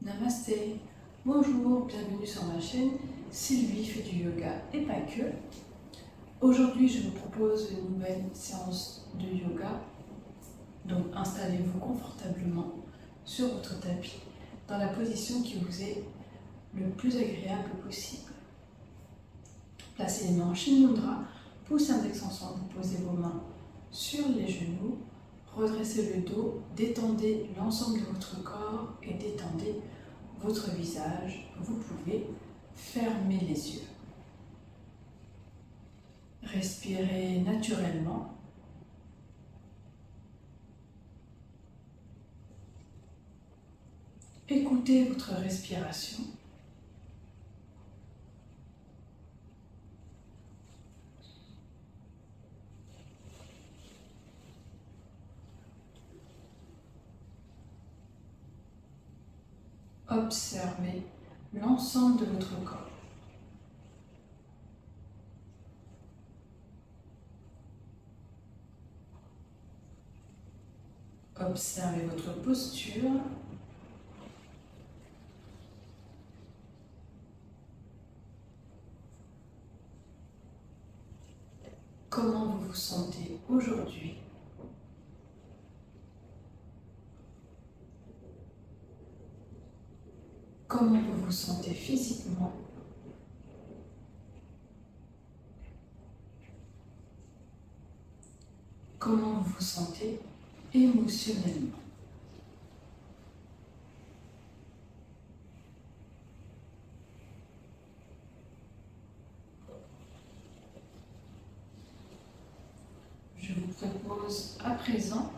Namasté, bonjour, bienvenue sur ma chaîne Sylvie fait du yoga et pas que. Aujourd'hui je vous propose une nouvelle séance de yoga, donc installez-vous confortablement sur votre tapis dans la position qui vous est le plus agréable possible. Placez les mains en Shin Mudra, pouce index ensemble, posez vos mains sur les genoux, redressez le dos, détendez l'ensemble de votre corps et détendez votre visage. Vous pouvez fermer les yeux. Respirez naturellement. Écoutez votre respiration. Observez l'ensemble de votre corps. Observez votre posture. Comment vous vous sentez aujourd'hui? Comment vous vous sentez physiquement? Comment vous vous sentez émotionnellement? Je vous propose à présent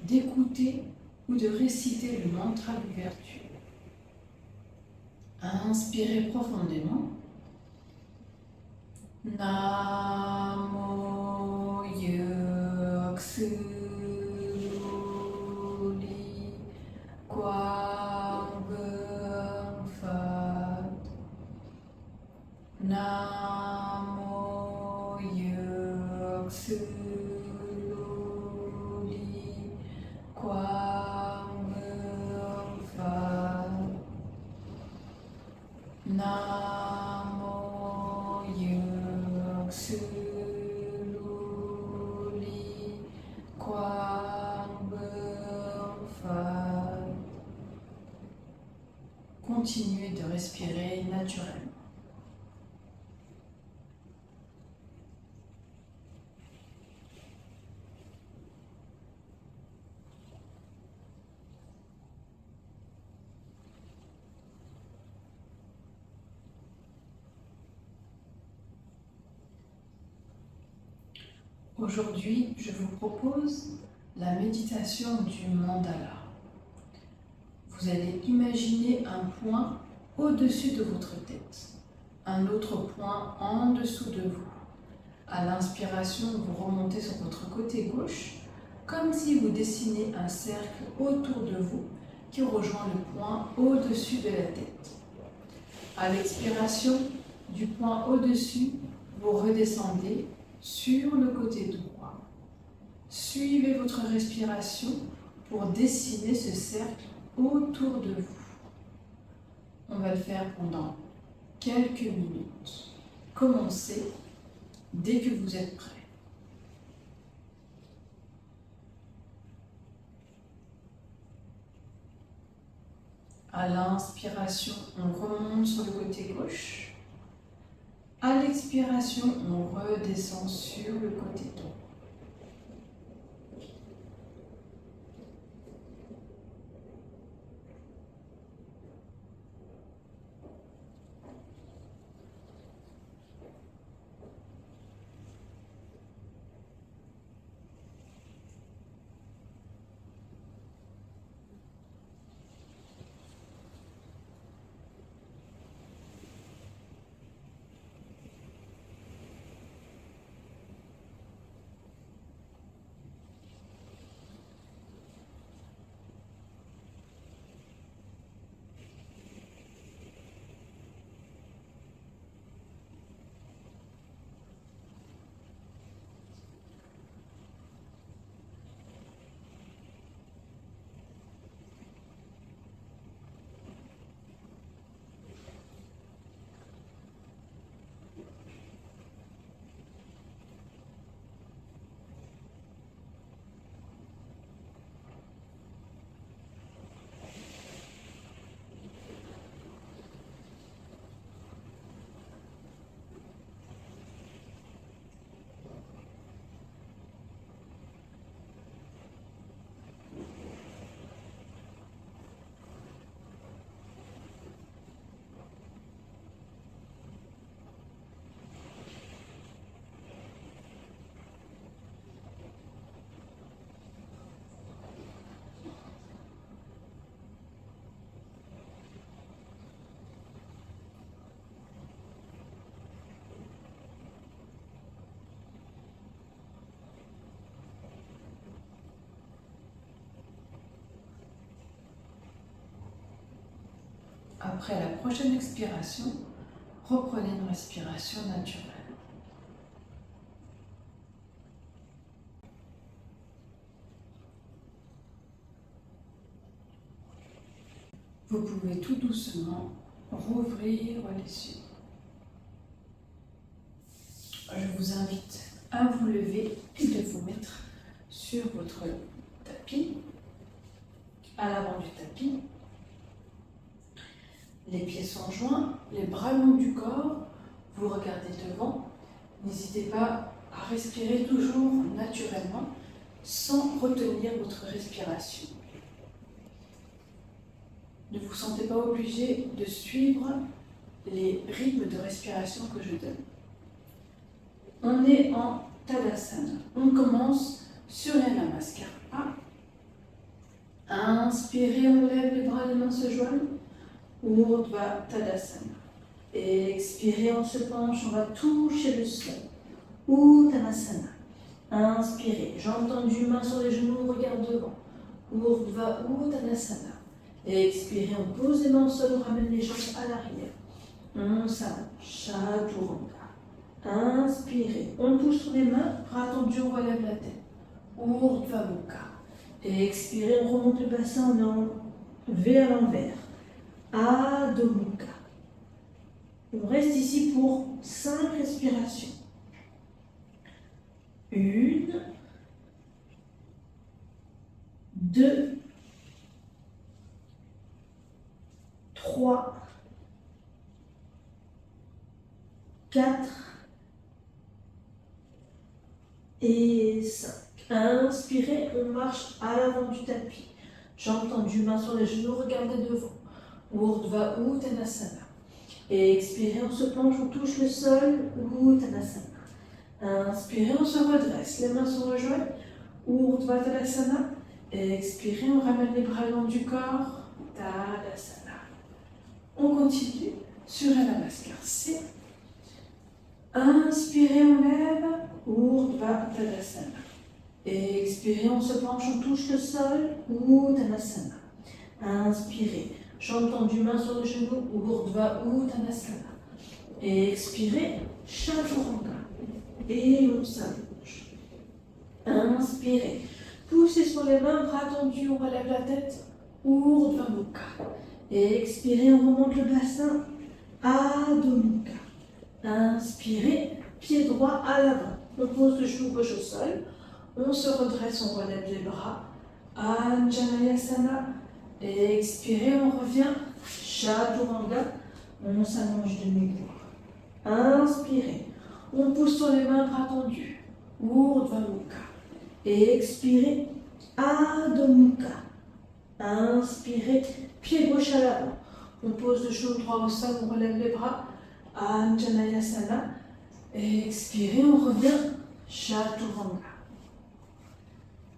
d'écouter ou de réciter le mantra d'ouverture. Inspirez profondément. Namo Yogsu Li Quang Vương Phật. Namo Yogsu Li Quang Vương Phật. Namo Yogsu Li Quang Vương Phật. Continuez de respirer naturellement. Aujourd'hui, je vous propose la méditation du mandala. Vous allez imaginer un point au-dessus de votre tête, un autre point en dessous de vous. À l'inspiration, vous remontez sur votre côté gauche, comme si vous dessinez un cercle autour de vous qui rejoint le point au-dessus de la tête. À l'expiration du point au-dessus, vous redescendez sur le côté droit. Suivez votre respiration pour dessiner ce cercle autour de vous. On va le faire pendant quelques minutes. Commencez dès que vous êtes prêt. À l'inspiration, on remonte sur le côté gauche. À l'expiration, on redescend sur le côté droit. Après la prochaine expiration, reprenez une respiration naturelle. Vous pouvez tout doucement rouvrir les yeux. Je vous invite à vous lever et de vous mettre sur votre tapis, à l'avant du tapis. Les pieds sont joints, les bras longs du corps, vous regardez devant. N'hésitez pas à respirer toujours naturellement sans retenir votre respiration. Ne vous sentez pas obligé de suivre les rythmes de respiration que je donne. On est en Tadasana. On commence sur la Namaskara. Inspirez, on lève les bras, les mains se joignent. Urdhva Tadasana. Expirez, on se penche, on va toucher le sol. Uttanasana. Inspirez, jambes tendues, mains sur les genoux, regard devant. Urdhva Uttanasana. Expirez, on pose les mains au sol, on ramène les jambes à l'arrière. On s'allonge, Chaturanga. Inspirez, on pousse sur les mains, bras tendus, on relève la tête. Urdhva Mukha. Expirez, on remonte le bassin, on V à l'envers. Adho Mukha. On reste ici pour 5 respirations. 1, 2, 3, 4 et 5. Inspirez, on marche à l'avant du tapis. Jambes tendues, mains sur les genoux, regardez devant. Urdhva Uttanasana. Et expirez, on se penche, on touche le sol. Uttanasana. Inspirez, on se redresse, les mains se rejoignent. Urdhva Tadasana. Et expirez, on ramène les bras le long du corps. Tadasana. On continue sur la Namaskar. C'est inspirez, on lève. Urdhva Tadasana. Et expirez, on se penche, on touche le sol. Uttanasana. Inspirez. Jambes tendues, mains sur le genou, Urdhva Uttanasana. Et expirez, Chaturanga. Et on s'allonge. Inspirez. Poussez sur les mains, bras tendus, on relève la tête. Urdhva Mukha. Et expirez, on remonte le bassin. Adho Mukha. Inspirez, pied droit à l'avant. On pose le genou gauche au sol. On se redresse, on relève les bras. Anjaneyasana. Et expirez, on revient. Chaturanga. On s'allonge de nouveau. Inspirez. On pousse sur les mains, bras tendus. Urdhva Mukha. Et expirez. Adho Mukha. Inspirez. Pied gauche à l'avant. On pose le genou droit au sol, on relève les bras. Anjaneyasana. Et expirez, on revient. Chaturanga.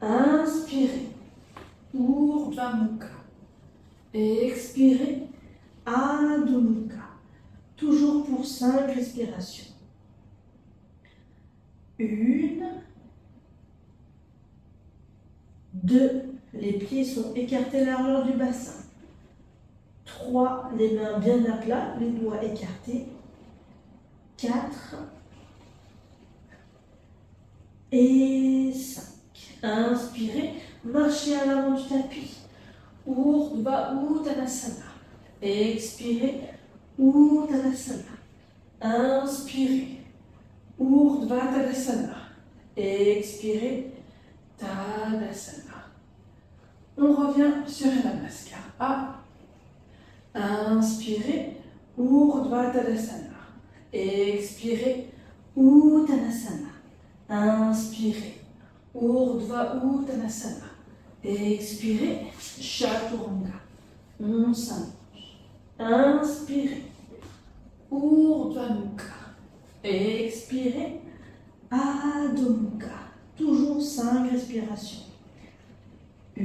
Inspirez. Urdhva Mukha. Et expirez, Adho Mukha. Toujours pour 5 respirations. 1, 2, les pieds sont écartés à l'arrière du bassin. 3, les mains bien à plat, les doigts écartés. 4 et 5. Inspirez, marchez à l'avant du tapis. Urdhva Uttanasana. Expirez, Uttanasana. Inspirez, Urdhva Tadasana. Expirez, Tadasana. On revient sur la Namaskara. Inspirez, Urdhva Tadasana. Expirez, Uttanasana. Inspirez, Urdhva Uttanasana. Expirez, Chaturanga. On s'allonge. Inspirez, Urdhva Mukha. Expirez, Adho Mukha. Toujours 5 respirations. 1,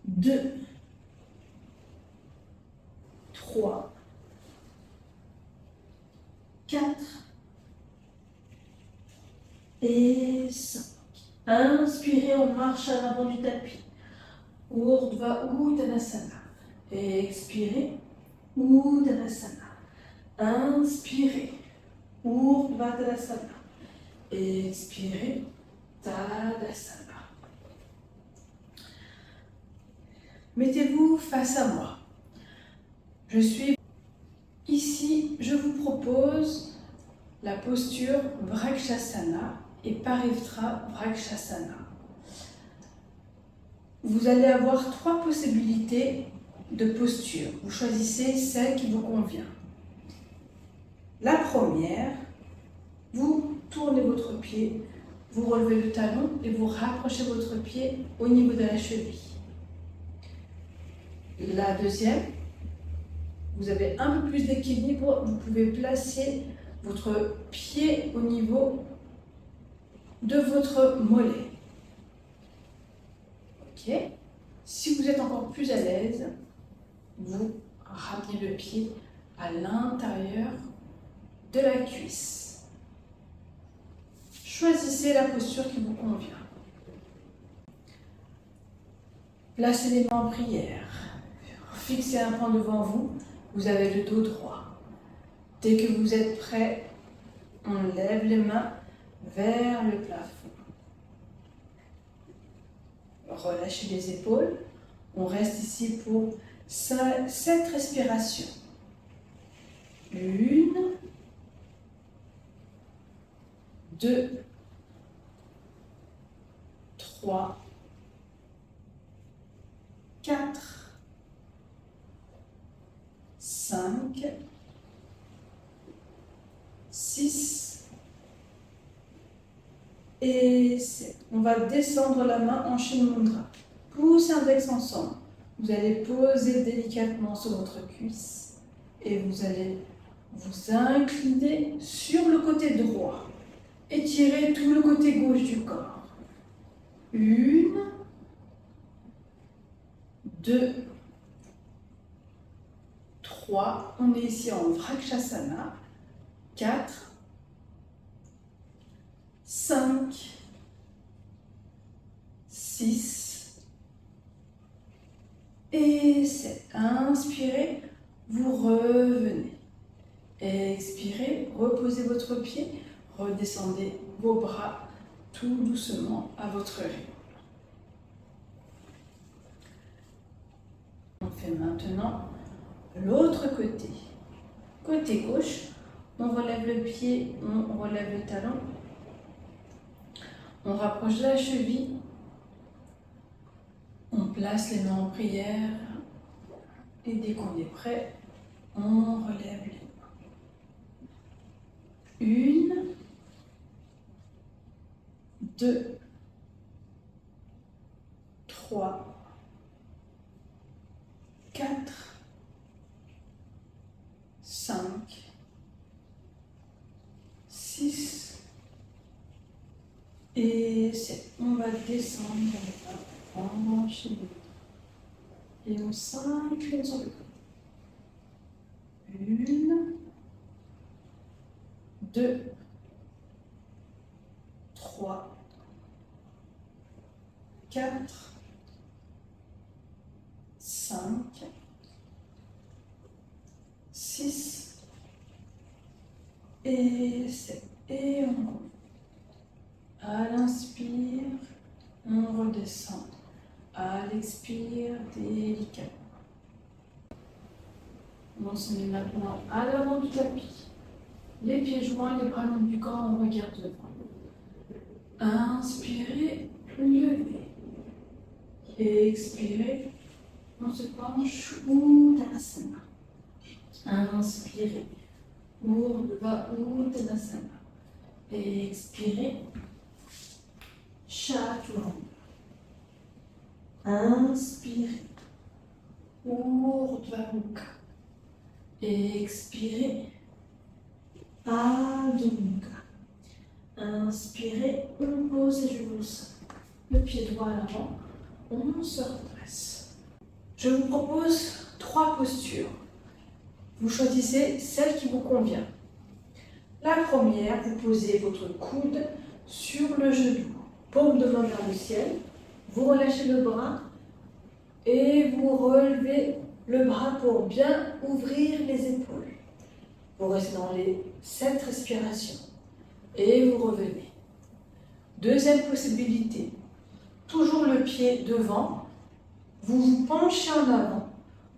2, 3, 4 et 5. Inspirez, on marche à l'avant du tapis. Urdhva Uttanasana. Expirez, Uttanasana. Inspirez, Urdhva Tadasana. Expirez, Tadasana. Mettez-vous face à moi. Je suis ici, je vous propose la posture Vrikshasana et Parivtra Vrikshasana. Vous allez avoir 3 possibilités de posture. Vous choisissez celle qui vous convient. La première, vous tournez votre pied, vous relevez le talon et vous rapprochez votre pied au niveau de la cheville. La deuxième, vous avez un peu plus d'équilibre, vous pouvez placer votre pied au niveau de votre mollet. Ok. Si vous êtes encore plus à l'aise, vous ramenez le pied à l'intérieur de la cuisse. Choisissez la posture qui vous convient. Placez les mains en prière. Fixez un point devant vous. Vous avez le dos droit. Dès que vous êtes prêt, on lève les mains vers le plafond. Relâchez les épaules. On reste ici pour 7 respirations. 1, 2, 3, 4, 5, 6 et 7. On va descendre la main en Shin Mudra. Poussez l'index ensemble. Vous allez poser délicatement sur votre cuisse et vous allez vous incliner sur le côté droit. Étirez tout le côté gauche du corps. 1, 2, 3. On est ici en Vrikshasana. 4, 5, 6 et 7. Inspirez, vous revenez. Expirez, reposez votre pied, redescendez vos bras tout doucement à votre rythme. On fait maintenant l'autre côté. Côté gauche, on relève le pied, on relève le talon. On rapproche la cheville. On place les mains en prière. Et dès qu'on est prêt, on relève les mains. 1, 2, 3, 4, 5, 6 et 7. On va descendre en chez nous. Et on s'incline sur le côté. 1, 2, 3, 4, 5, 6 et 7. Et on monte. À l'inspire, on redescend. À l'expire, délicatement. On se met maintenant à l'avant du tapis. Les pieds joints, les bras longs du corps, on regarde devant. Inspirez, levez. Expirez, on se penche, Uttanasana. Inspirez, Urdhva Uttanasana. Expirez, Chaturanga. Inspirez, Urdhva Mukha. Expirez, Adho Mukha. Inspirez, on pose les genoux au sol. Le pied droit à l'avant, on se redresse. Je vous propose 3 postures. Vous choisissez celle qui vous convient. La première, vous posez votre coude sur le genou, paume de main vers le ciel. Vous relâchez le bras Et vous relevez le bras pour bien ouvrir les épaules. Vous restez dans les 7 respirations. Et vous revenez. Deuxième possibilité. Toujours le pied devant. Vous vous penchez en avant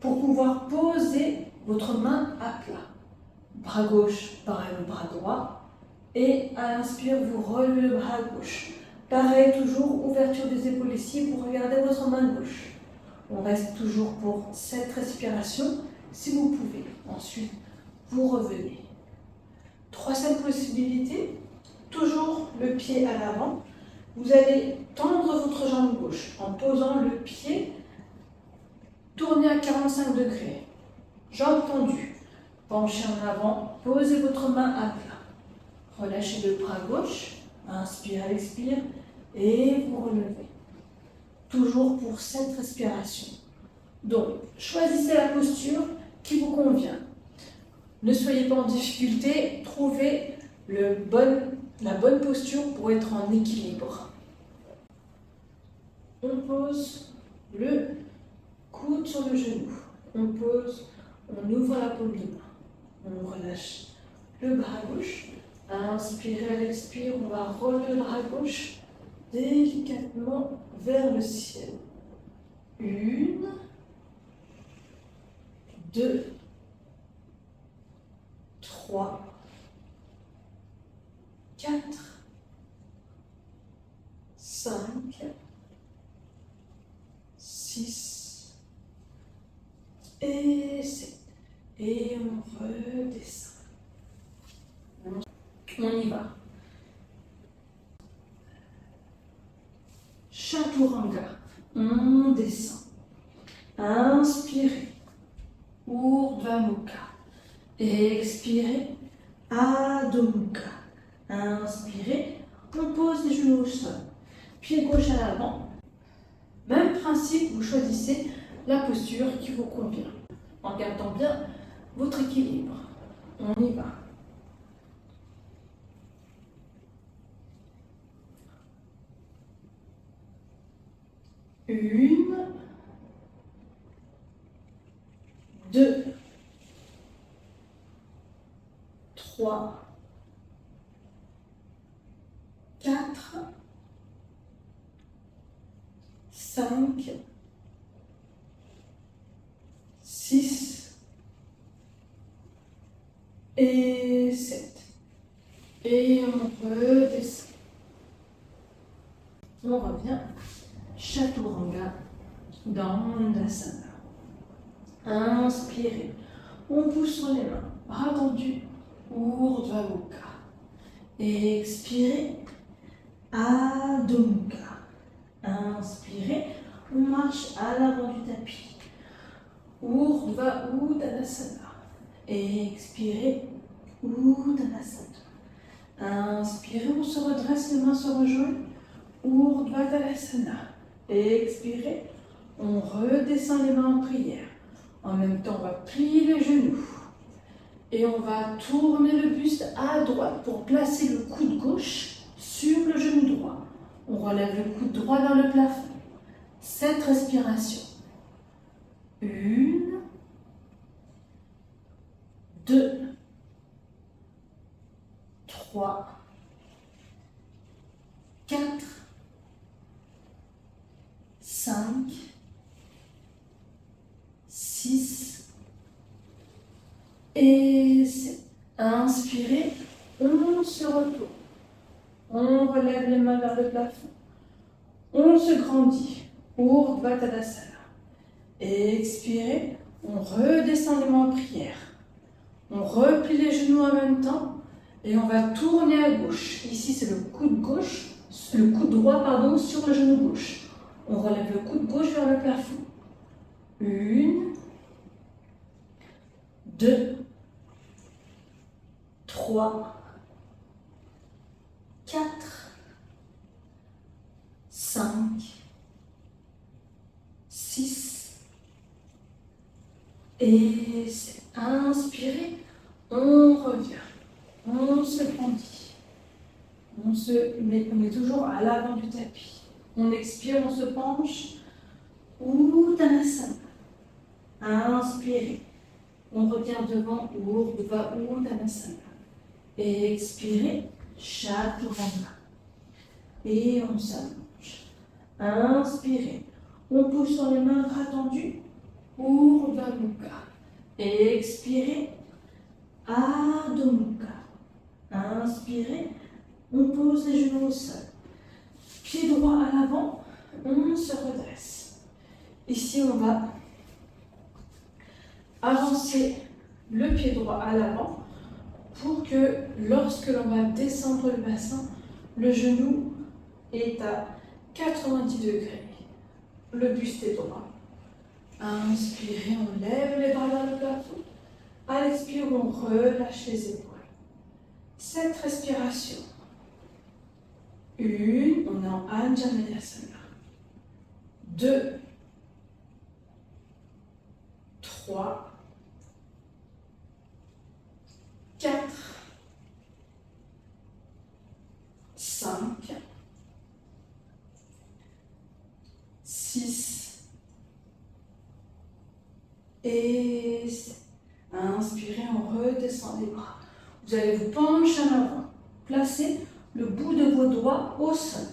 pour pouvoir poser votre main à plat. Bras gauche, pareil le bras droit. Et à l'inspire, vous relevez le bras gauche. Pareil, toujours ouverture des épaules ici, vous regardez votre main gauche. On reste toujours pour 7 respirations, si vous pouvez. Ensuite, vous revenez. Troisième possibilité, toujours le pied à l'avant. Vous allez tendre votre jambe gauche en posant le pied tourné à 45 degrés. Jambe tendue. Penchez en avant, posez votre main à plat. Relâchez le bras gauche. Inspire, expire et vous relevez. Toujours pour 7 respirations. Donc, choisissez la posture qui vous convient. Ne soyez pas en difficulté, trouvez la bonne posture pour être en équilibre. On pose le coude sur le genou. On pose, on ouvre la paume de main. On relâche le bras gauche. Inspirez à l'expire, on va relever le bras gauche délicatement vers le ciel. 1, 2, 3, 4, 5, 6 et 7. Et on redescend. On y va. Chaturanga. On descend. Inspirez. Urdhva Mukha. Expirez. Adho Mukha. Inspirez. On pose les genoux au sol. Pied gauche à l'avant. Même principe, vous choisissez la posture qui vous convient. En gardant bien votre équilibre. On y va. 1, 2, 3, 4, 5, 6 et 7. Et on redescend. On revient. Chaturanga dans l'Andasana. Inspirez. On pousse sur les mains. Bras tendus. Urdhva Mukha. Expirez. Adho Mukha. Inspirez. On marche à l'avant du tapis. Urdhva Uttanasana. Expirez. Uttanasana. Inspirez. On se redresse, les mains se rejoignent. Urdhva Uttanasana. Expirez, on redescend les mains en prière. En même temps, on va plier les genoux. Et on va tourner le buste à droite pour placer le coude gauche sur le genou droit. On relève le coude droit vers le plafond. 7 respirations. 1, 2, 3, 4, 5, 6 et 7. Inspirez, on se retourne. On relève les mains vers le plafond. On se grandit. Urdhva Uttanasana. Expirez, on redescend les mains en prière. On replie les genoux en même temps et on va tourner à gauche. Ici, c'est le coude gauche, le coude droit, pardon, sur le genou gauche. On relève le coude gauche vers le plafond. 1, 2, 3, 4, 5, 6 et 7. Inspirez, on revient. On se grandit. On est toujours à l'avant du tapis. On expire, on se penche, Uttanasana. Inspirez. On revient devant Urdhva Uttanasana. Expirez. Chaturanga. Et on s'allonge. Inspirez. On pousse sur les mains bras tendus. Urdhva Mukha. Expirez. Adho Mukha. Inspirez. On pose les genoux au sol. Pied droit à l'avant. On se redresse. Ici, on va avancer le pied droit à l'avant pour que lorsque l'on va descendre le bassin, le genou est à 90 degrés. Le buste est droit. Inspirez, on lève les bras vers le plafond. À l'expire, on relâche les épaules. 7 respirations. 1, on est en Anjaneasana. 2, 3, 4, 5, 6 et 7. Inspirez, on redescend les bras. Vous allez vous pencher en avant. Placez le bout de vos doigts au sol.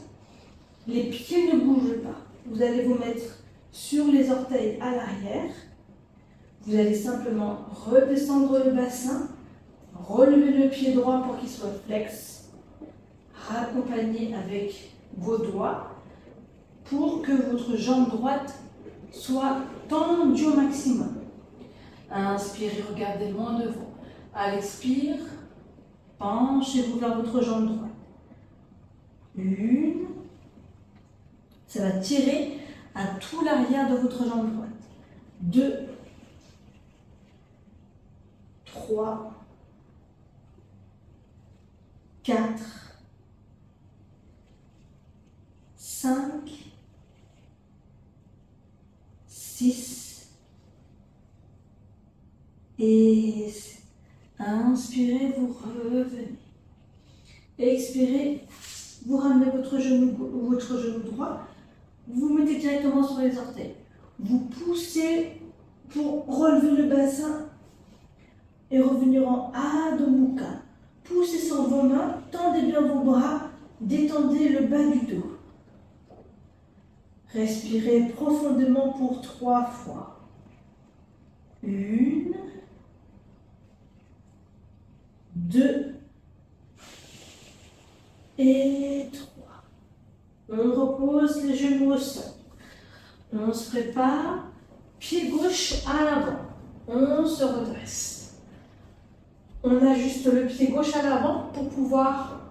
Les pieds ne bougent pas. Vous allez vous mettre sur les orteils à l'arrière. Vous allez simplement redescendre le bassin, relever le pied droit pour qu'il soit flex, raccompagner avec vos doigts pour que votre jambe droite soit tendue au maximum. Inspirez, regardez loin devant. À l'expire, penchez-vous vers votre jambe droite. 1, ça va tirer à tout l'arrière de votre jambe droite. 2, 3, 4, 5, 6 et 7. Inspirez, vous revenez. Expirez, vous ramenez votre genou droit. Vous mettez directement sur les orteils. Vous poussez pour relever le bassin et revenir en Adho Mukha. Poussez sur vos mains, tendez bien vos bras, détendez le bas du dos. Respirez profondément pour 3 fois. 1, 2 et 3. On repose les genoux au sol. On se prépare, pied gauche à l'avant. On se redresse. On ajuste le pied gauche à l'avant pour pouvoir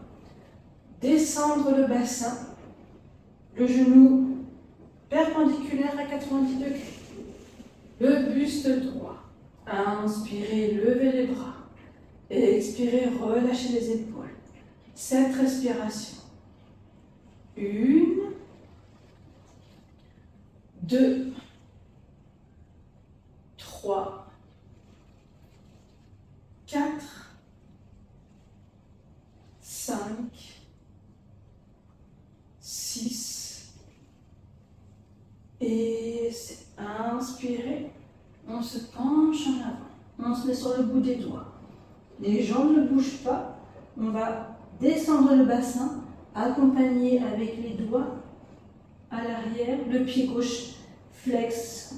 descendre le bassin, le genou perpendiculaire à 90 degrés. Le buste droit. Inspirez, levez les bras. Expirez, relâchez les épaules. 7 respirations. 1, 2, 3, 4, 5, 6 et 7. Inspirez, on se penche en avant. On se met sur le bout des doigts. Les jambes ne bougent pas. On va descendre le bassin, accompagner avec les doigts à l'arrière, le pied gauche flex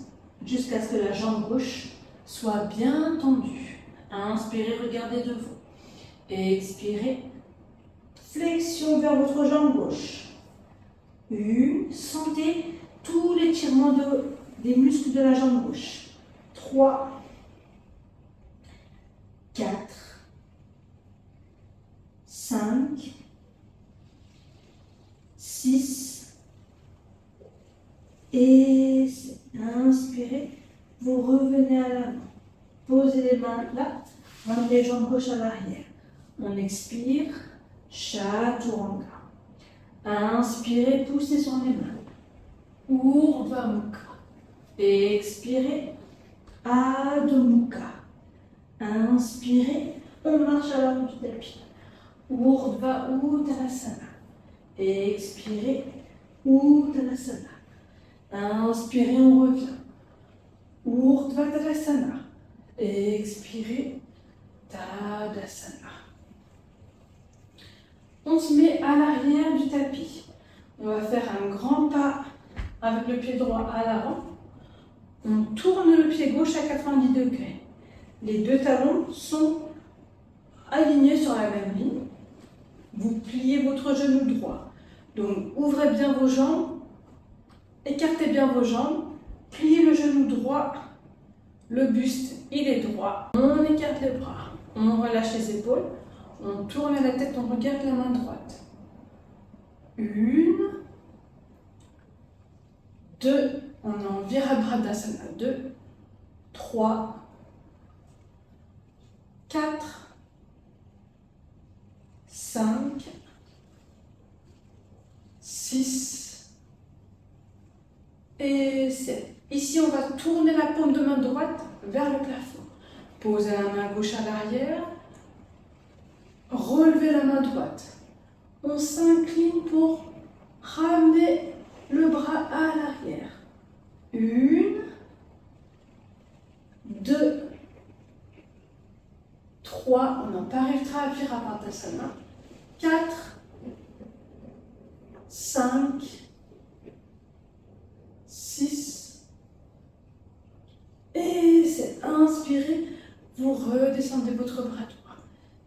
jusqu'à ce que la jambe gauche soit bien tendue. Inspirez, regardez devant. Expirez, flexion vers votre jambe gauche. 1, sentez tout l'étirement des muscles de la jambe gauche. 3, 4, 5, 6 et 7. Inspirez, vous revenez à l'avant. Posez les mains là, ramenez les jambes gauche à l'arrière. On expire, Chaturanga. Inspirez, poussez sur les mains. Urdhva Mukha. Expirez, Adho Mukha. Inspirez, on marche à l'avant du tapis. Urdhva Uttanasana. Expirez, Uttanasana. Inspirez, on revient. Urdhva Tadasana. Expirez, Tadasana. On se met à l'arrière du tapis. On va faire un grand pas avec le pied droit à l'avant. On tourne le pied gauche à 90 degrés. Les deux talons sont alignés sur la même ligne. Vous pliez votre genou droit. Donc ouvrez bien vos jambes, écartez bien vos jambes, pliez le genou droit, le buste il est droit. On écarte les bras, on relâche les épaules, on tourne la tête, on regarde la main droite. 1, 2, on est en Virabhadrasana. 2, 3, 4, 5, 6 et 7. Ici, on va tourner la paume de main droite vers le plafond. Posez la main gauche à l'arrière. Relevez la main droite. On s'incline pour ramener le bras à l'arrière. 1, 2, 3. On n'a pas réussi à Virabhadrasana. 4, 5, 6 et 7. Inspirez, vous redescendez votre bras droit.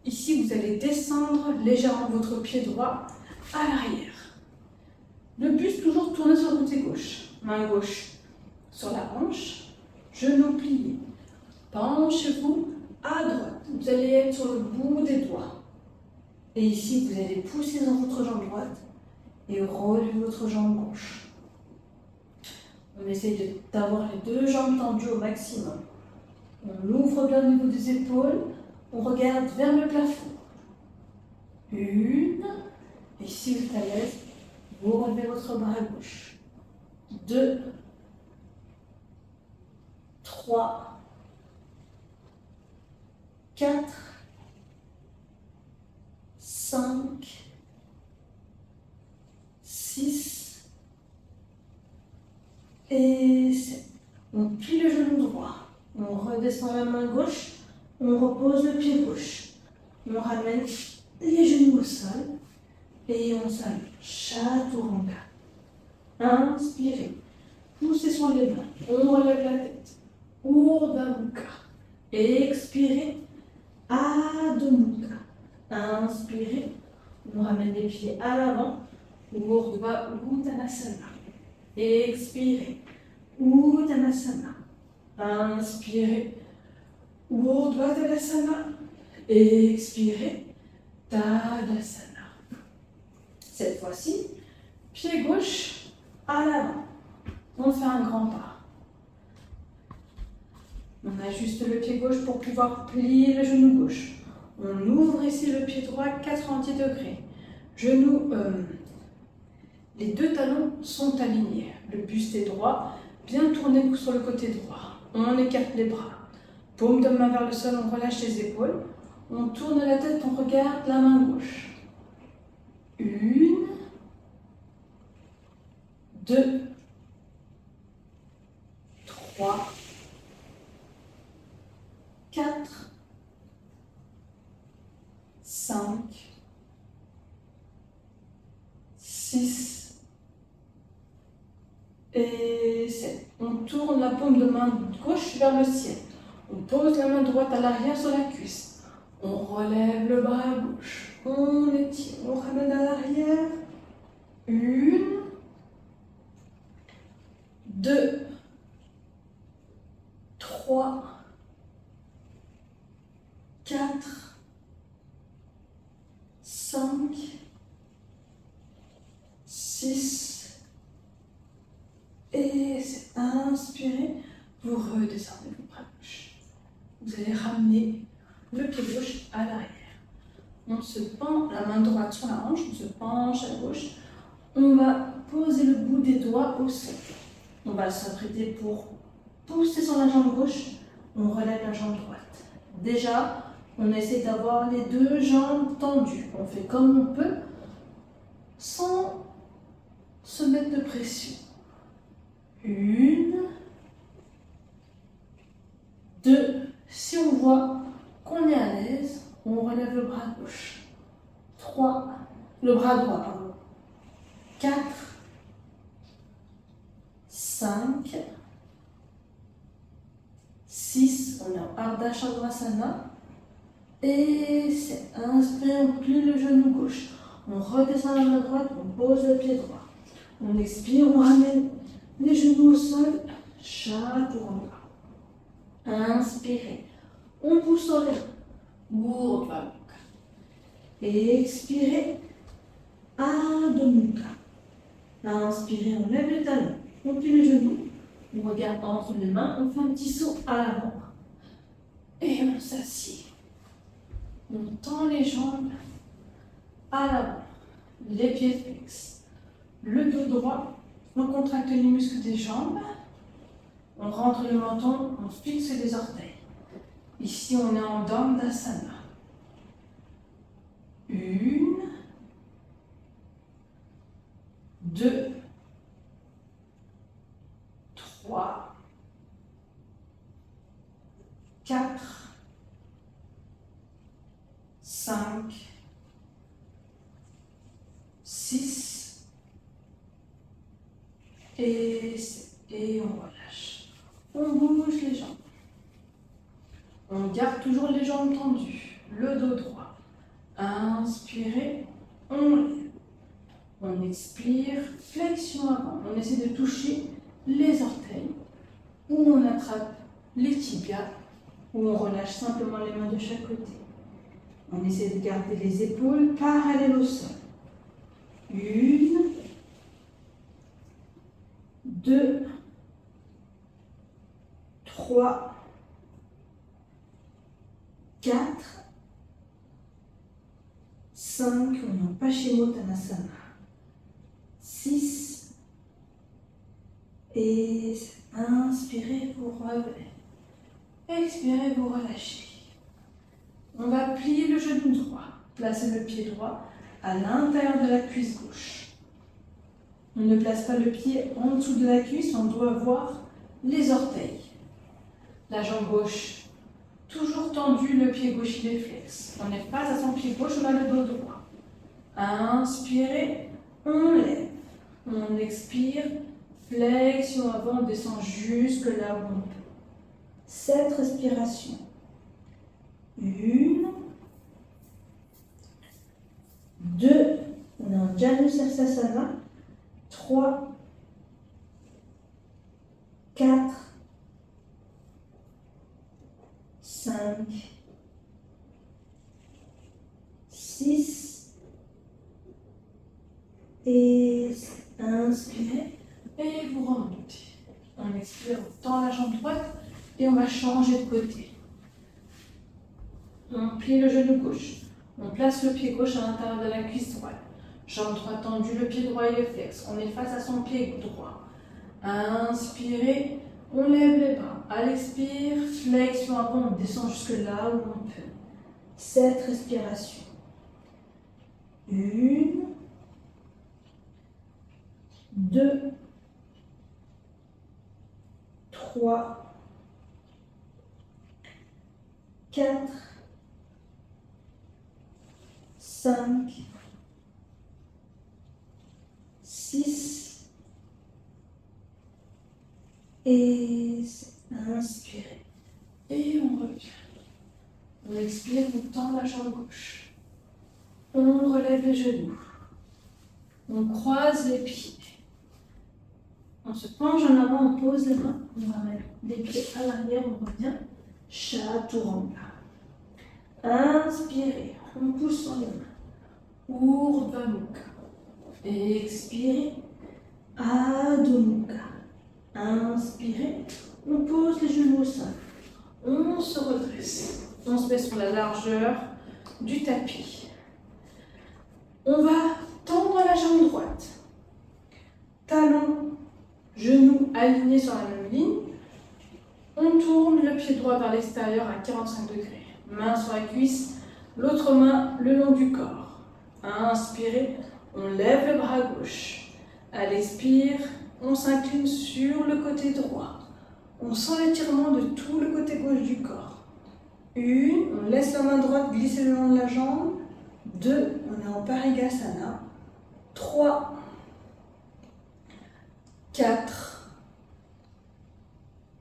Ici, vous allez descendre légèrement votre pied droit à l'arrière. Le buste toujours tourné sur le côté gauche. Main gauche sur la hanche, genou plié. Penchez-vous à droite. Vous allez être sur le bout des doigts. Et ici, vous allez pousser dans votre jambe droite et relevez votre jambe gauche. On essaye d'avoir les deux jambes tendues au maximum. On ouvre bien au niveau des épaules. On regarde vers le plafond. 1, et si vous êtes à l'aise, vous relevez votre bras gauche. 2, 3, 4, 5, 6 et 7. On plie le genou droit. On redescend la main gauche. On repose le pied gauche. On ramène les genoux au sol. Et on s'allonge. Chaturanga. Inspirez. Poussez sur les mains. On relève la tête. Urdhva Mukha. Expirez. Adho Mukha. Inspirez. On ramène les pieds à l'avant. Urdhva Uttanasana. Expirez. Uttanasana. Inspirez. Urdhva Tadasana. Expirez. Tadasana. Cette fois-ci, pied gauche à l'avant. On fait un grand pas. On ajuste le pied gauche pour pouvoir plier le genou gauche. On ouvre ici le pied droit 90 degrés. Les deux talons sont alignés. Le buste est droit, bien tourné sur le côté droit. On écarte les bras. Paume de main vers le sol, on relâche les épaules. On tourne la tête, on regarde la main gauche. 1, 2, 3, 4, 5, 6 et 7. On tourne la paume de main gauche vers le ciel. On pose la main droite à l'arrière sur la cuisse. On relève le bras à gauche. On étire, on ramène à l'arrière. 1, 2, 3, 4, 5, 6 et 7. Inspirez, vous redescendez le bras gauche. Vous allez ramener le pied gauche à l'arrière. On se pend, la main droite sur la hanche, on se penche à gauche. On va poser le bout des doigts au sol. On va s'apprêter pour pousser sur la jambe gauche. On relève la jambe droite. Déjà, on essaie d'avoir les deux jambes tendues. On fait comme on peut, sans se mettre de pression. 1, 2. Si on voit qu'on est à l'aise, on relève le bras gauche. 3, le bras droit, pardon. 4, 5, 6, on est en Ardha Chandrasana. Et 7. Inspirez, on plie le genou gauche. On redescend la main droite, on pose le pied droit. On expire, on ramène les genoux au sol. Chaturanga. Inspirez. On pousse en l'air. Urdhva Mukha. Et expirez. Adho Mukha. Inspirez, on lève les talons. On plie les genoux. On regarde en dessous des mains. On fait un petit saut à l'avant. Et on s'assied. On tend les jambes à l'avant. Les pieds fixes. Le dos droit. On contracte les muscles des jambes. On rentre le menton, on fixe les orteils. Ici, on est en Dandasana. 1, 2, 3, 4, 5, 6 et 7. Et on relâche. On bouge les jambes. On garde toujours les jambes tendues. Le dos droit. Inspirez, on lève. On expire, flexion avant. On essaie de toucher les orteils. Ou on attrape les tibias. Ou on relâche simplement les mains de chaque côté. On essaie de garder les épaules parallèles au sol. 1, 2, 3, 4, 5, on est en Paschimottanasana. 6 et 7. Inspirez, vous relevez. Expirez, vous relâchez. On va plier le genou droit. Placez le pied droit à l'intérieur de la cuisse gauche. On ne place pas le pied en dessous de la cuisse, on doit voir les orteils. La jambe gauche toujours tendue, le pied gauche il est flex. On est face à son pied gauche, on a le dos droit. Inspirez, on lève. On expire, flexion avant, on descend jusque là où on peut. 7 respirations. 1, 2, on est en Janusirsasana. 3, 4, 5, 6 et 7. Inspirez et vous remontez. On expire, on tend la jambe droite et on va changer de côté. On plie le genou gauche. On place le pied gauche à l'intérieur de la cuisse droite. Jambe droite tendue, le pied droit il est flex. On est face à son pied droit. Inspirez, on lève les bras. À l'expire, flexion avant, on descend jusque là où on peut. 7 respirations. 1, 2, 3, 4, 5, 6 et 7. Inspirez. Et on revient. On expire, on tend la jambe gauche. On relève les genoux. On croise les pieds. On se penche en avant, on pose les mains. On va mettre les pieds à l'arrière, on revient. Chaturanga. Inspirez, on pousse sur les mains. Urdhva Mukha. Expirez. Adho Mukha. Inspirez, on pose les genoux au sol. On se redresse. On se met sur la largeur du tapis. On va tendre la jambe droite. Talon, genoux alignés sur la même ligne. On tourne le pied droit vers l'extérieur à 45 degrés. Main sur la cuisse, l'autre main le long du corps. Inspirez, on lève le bras gauche. À l'expire, on s'incline sur le côté droit. On sent l'étirement de tout le côté gauche du corps. 1, on laisse la main droite glisser le long de la jambe. 2, on est en Parigasana. 3, 4,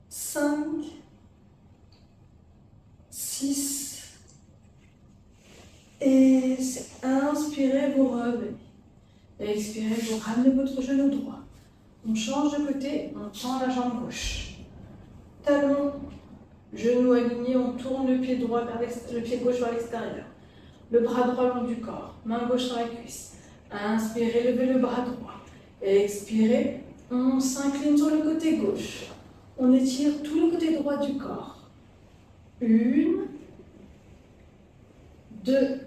5, 6, et inspirez, vous revenez. Expirez, vous ramenez votre genou droit. On change de côté, on tend la jambe gauche. Talon, genou aligné, on tourne le pied droit vers le pied gauche vers l'extérieur. Le bras droit le long du corps, main gauche sur la cuisse. Inspirez, levez le bras droit. Expirez, on s'incline sur le côté gauche. On étire tout le côté droit du corps. 1, 2,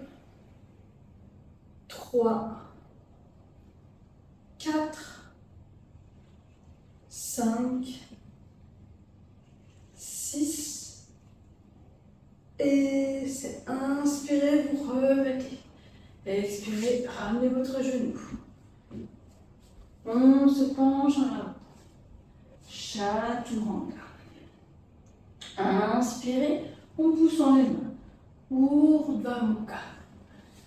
3, 4, 5, 6, et c'est inspirez, vous remettez. Expirez, ramenez votre genou. On se penche en avant. Chaturanga. Inspirez, on pousse en les mains. Urdhva Mukha.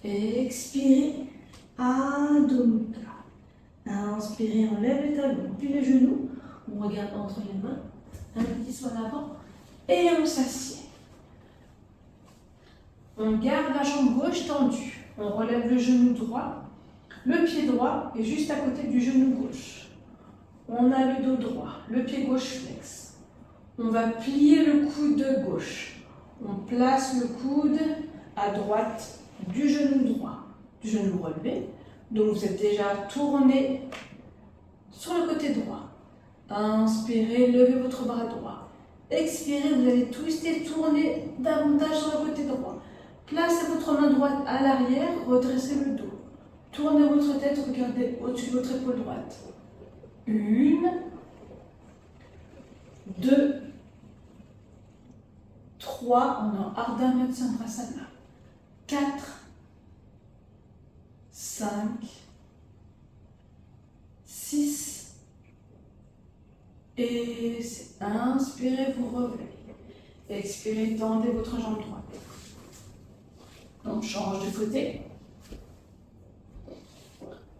Expirez, Adho Mukha. Inspirez, on lève les talons, puis les genoux. On regarde entre les mains, un petit saut en avant, et on s'assied. On garde la jambe gauche tendue. On relève le genou droit. Le pied droit est juste à côté du genou gauche. On a le dos droit, le pied gauche flex. On va plier le coude gauche. On place le coude à droite du genou droit, du genou relevé. Donc vous êtes déjà tourné sur le côté droit. Inspirez, levez votre bras droit. Expirez, vous allez twister, tourner davantage sur le côté droit. Placez votre main droite à l'arrière, redressez le dos. Tournez votre tête, regardez au-dessus de votre épaule droite. 1, 2, 3, on est en Ardha Matsyendrasana. 4, 5, 6, et inspirez, vous revenez. Expirez, tendez votre jambe droite. On change de côté.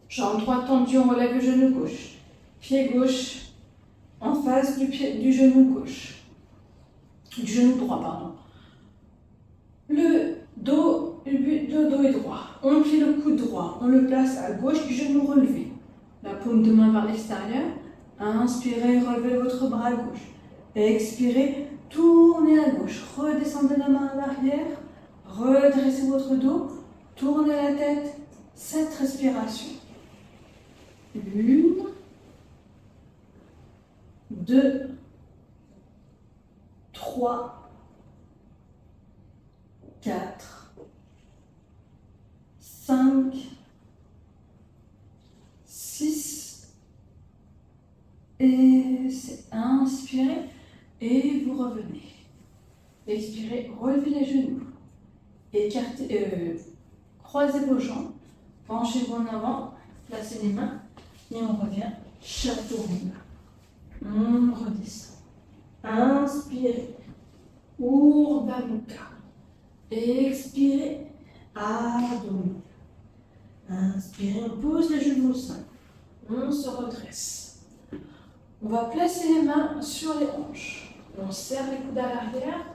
Jambe droite tendue, on relève le genou gauche. Pied gauche en face du genou gauche. Du genou droit, pardon. Le dos est droit. On plie le coude droit. On le place à gauche du genou relevé. La paume de main vers l'extérieur. Inspirez, relevez votre bras à gauche. Expirez, tournez à gauche. Redescendez la main à l'arrière. Redressez votre dos. Tournez la tête. 7 respirations. 1, 2, 3, 4, 5, 6, et c'est inspirez et vous revenez. Expirez, relevez les genoux. Croisez vos jambes, penchez-vous en avant, placez les mains et on revient chaturanga. On redescend. Inspirez, Urdhva Mukha. Expirez, Adho Mukha. Inspirez, on pose les genoux au sein. On se redresse. On va placer les mains sur les hanches. On serre les coudes à l'arrière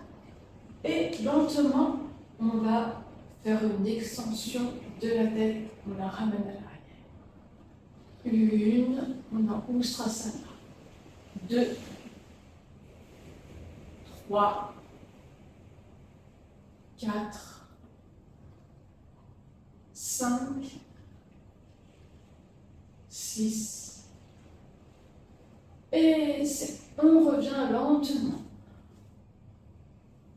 et lentement, on va faire une extension de la tête. On la ramène à l'arrière. On est en Ustrasana. 2, 3, 4, 5, 6, et 7. On revient lentement.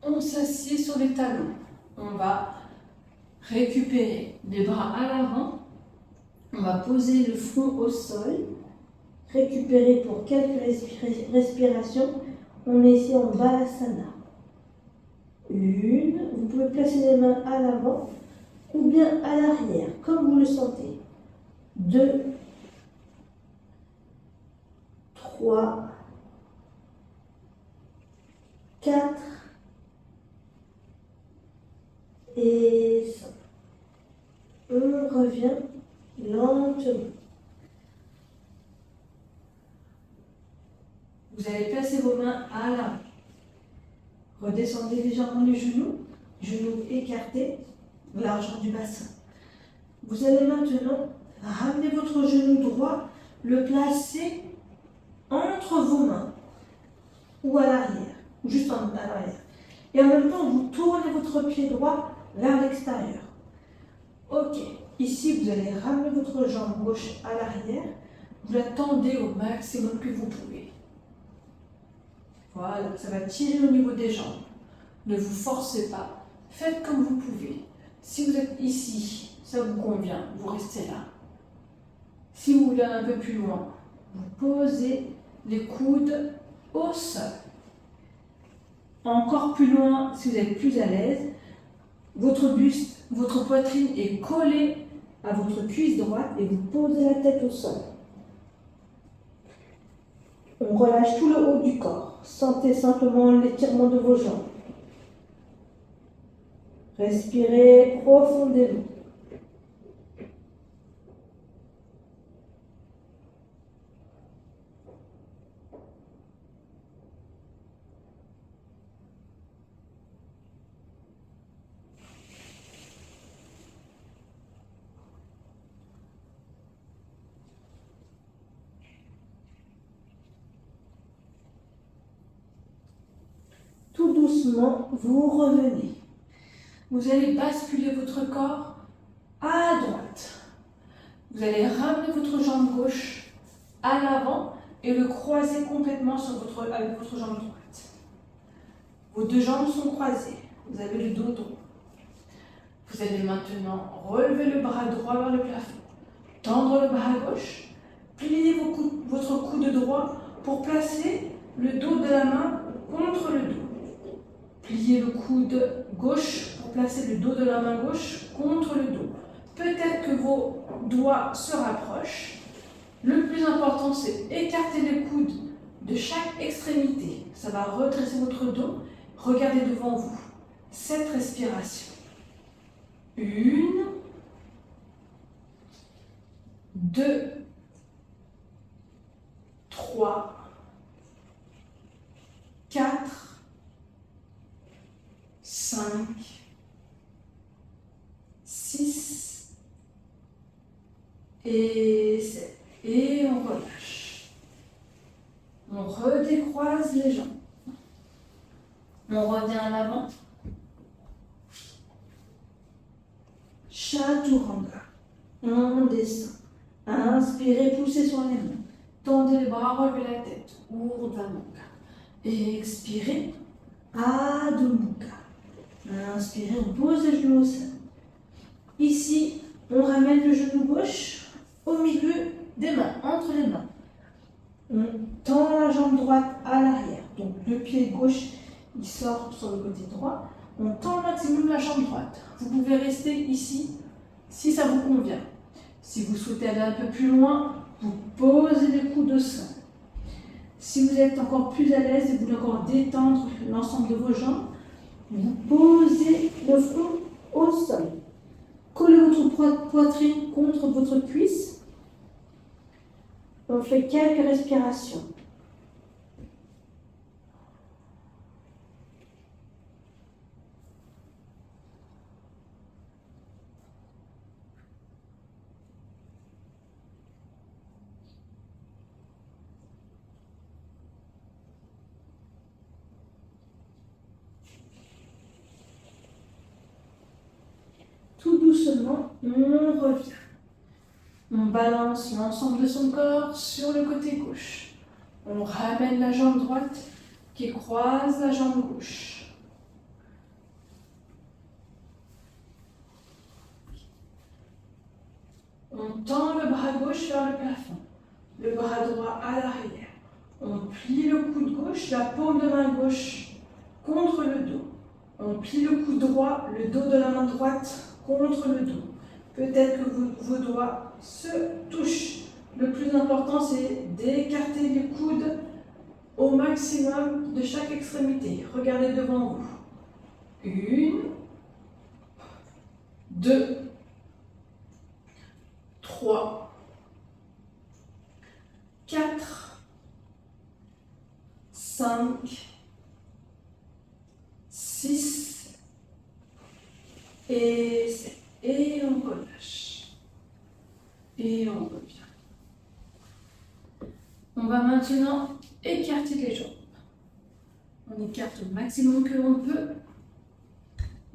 On s'assied sur les talons. On va récupérer les bras à l'avant. On va poser le front au sol. Récupérer pour quelques respirations. On est ici en Balasana. 1, vous pouvez placer les mains à l'avant ou bien à l'arrière, comme vous le sentez. 2, 3, 4 et 5. On revient lentement. Vous allez placer vos mains à l'avant. Redescendez légèrement les genoux écartés, largeur du bassin. Vous allez maintenant ramener votre genou droit, le placer entre vos mains ou à l'arrière, ou juste à l'arrière. Et en même temps, vous tournez votre pied droit vers l'extérieur. Ok, ici vous allez ramener votre jambe gauche à l'arrière, vous la tendez au maximum que vous pouvez. Voilà, ça va tirer au niveau des jambes. Ne vous forcez pas, faites comme vous pouvez. Si vous êtes ici, ça vous convient, vous restez là. Si vous voulez aller un peu plus loin, vous posez les coudes au sol. Encore plus loin, si vous êtes plus à l'aise, votre buste, votre poitrine est collée à votre cuisse droite et vous posez la tête au sol. On relâche tout le haut du corps. Sentez simplement l'étirement de vos jambes. Respirez profondément. Tout doucement, vous revenez. Vous allez basculer votre corps à droite. Vous allez ramener votre jambe gauche à l'avant et le croiser complètement avec votre jambe droite. Vos deux jambes sont croisées. Vous avez le dos droit. Vous allez maintenant relever le bras droit vers le plafond. Tendre le bras gauche. Pliez votre coude droit pour placer le dos de la main contre le dos. Pliez le coude gauche pour placer le dos de la main gauche contre le dos. Peut-être que vos doigts se rapprochent. Le plus important, c'est écarter les coudes de chaque extrémité. Ça va redresser votre dos. Regardez devant vous. 7 respirations. 1, 2, 3, 4, 5, 6 et 7. Et on relâche. On redécroise les jambes. On revient à l'avant. Chaturanga. On descend. Inspirez, poussez sur les mains. Tendez les bras, relevez la tête. Urdhva Mukha. Expirez. Adho Mukha. Inspirez, on pose les genoux au sol. Ici, on ramène le genou gauche au milieu des mains, entre les mains. On tend la jambe droite à l'arrière. Donc le pied gauche, il sort sur le côté droit. On tend au maximum la jambe droite. Vous pouvez rester ici si ça vous convient. Si vous souhaitez aller un peu plus loin, vous posez les coudes au sol. Si vous êtes encore plus à l'aise et vous voulez encore détendre l'ensemble de vos jambes, vous posez le front au sol. Collez votre poitrine contre votre cuisse. On fait quelques respirations. Tout doucement, on revient. On balance l'ensemble de son corps sur le côté gauche. On ramène la jambe droite qui croise la jambe gauche. On tend le bras gauche vers le plafond, le bras droit à l'arrière. On plie le coude gauche, la paume de main gauche contre le dos. On plie le coude droit, le dos de la main droite contre le dos. Peut-être que vos doigts se touchent. le plus important, c'est d'écarter les coudes au maximum de chaque extrémité. Regardez devant vous. 1, 2, 3, 4, 5, 6 et 7. Et on relâche. Et on revient. On va maintenant écarter les jambes. On écarte au maximum que l'on peut.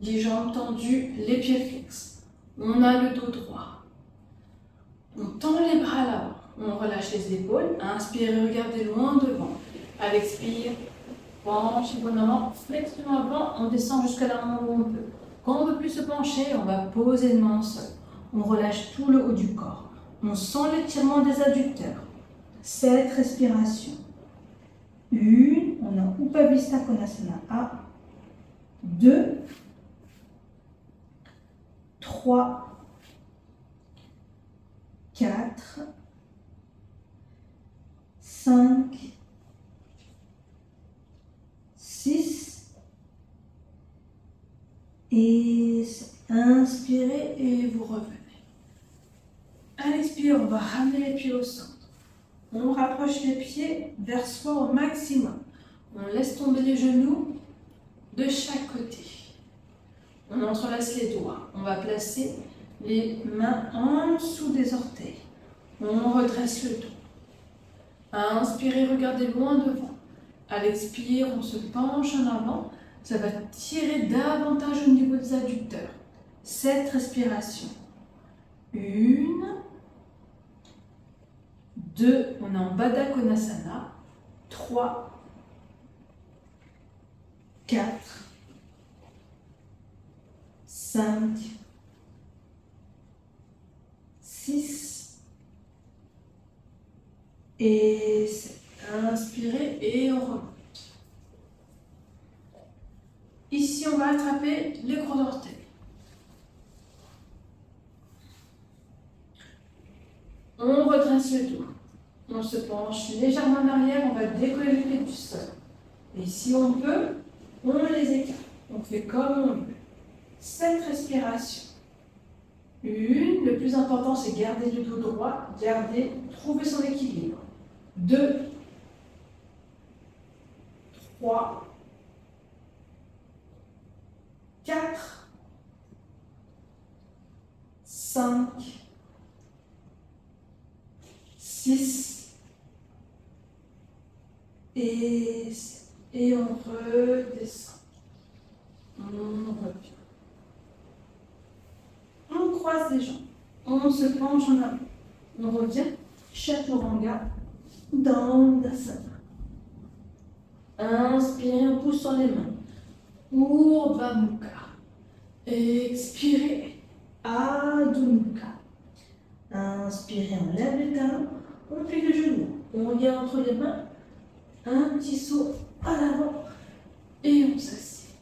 Les jambes tendues, les pieds fixes. On a le dos droit. On tend les bras à l'avant. On relâche les épaules. Inspirez, regardez loin devant. À l'expire, penchez en avant, flexion avant. On descend jusqu'à la main où on peut. Quand on ne veut plus se pencher, on va poser les mains au sol. On relâche tout le haut du corps. On sent l'étirement des adducteurs. 7 respirations. 1, on a Upavista Konasana A. 2, 3, 4, 5, 6 et 7. Inspirez et vous revenez. À l'expire, on va ramener les pieds au centre. On rapproche les pieds vers soi au maximum. On laisse tomber les genoux de chaque côté. On entrelace les doigts. On va placer les mains en dessous des orteils. On redresse le dos. Inspirez, regardez loin devant. À l'expire, on se penche en avant. Ça va tirer davantage au niveau des adducteurs. 7 respirations. 1, 2, on est en Baddha Konasana. 3, 4, 5, 6 et 7. Inspirez et on remonte. Ici, on va attraper les gros orteils. On redresse le dos. On se penche légèrement en arrière, on va décoller les pieds du sol. Et si on peut, on les écarte. On fait comme on veut. 7 respirations. 1, le plus important c'est garder le dos droit, trouver son équilibre. 2, 3, 4, 5, 6 et 7. Et on redescend. On revient. On croise les jambes. On se penche en avant. On revient. Chaturanga dans l'asana. Inspirez en poussant les mains. Urdhva Mukha. Expirez. Adho Mukha. Inspirez, on lève les talons. On plie le genou. On regarde entre les mains. Un petit saut à l'avant. Et on s'assied.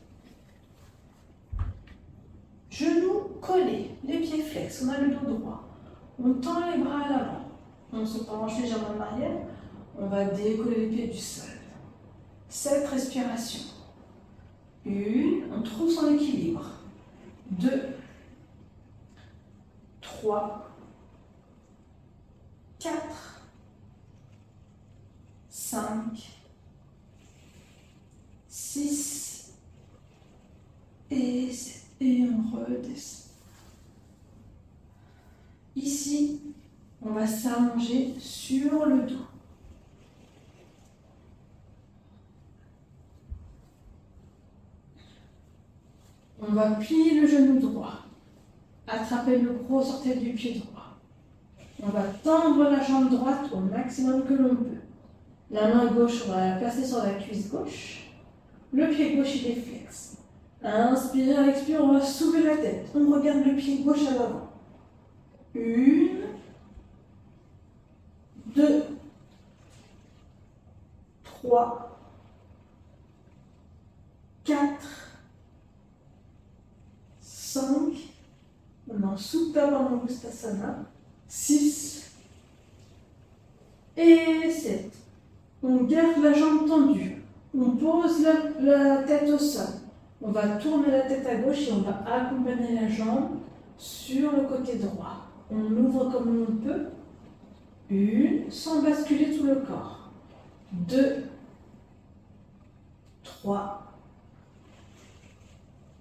Genoux collés, les pieds flex, on a le dos droit. On tend les bras à l'avant. On se penche légèrement en arrière. On va décoller les pieds du sol. 7 respirations. 1, on trouve son équilibre. 2, 3, 4, 5, 6 et 7. Et on redescend. Ici, on va s'allonger sur le dos. On va plier le genou droit. Attraper le gros orteil du pied droit. On va tendre la jambe droite au maximum que l'on peut. La main gauche, on va la placer sur la cuisse gauche. Le pied gauche, il est flex. Inspirez, à l'expire, on va soulever la tête. On regarde le pied gauche à l'avant. 1, 2, 3, 4, 5, on est en Supta Brahma Gustasana, 6 On garde la jambe tendue. On pose la tête au sol. On va tourner la tête à gauche et on va accompagner la jambe sur le côté droit. On ouvre comme on peut. 1, sans basculer tout le corps. 2, 3,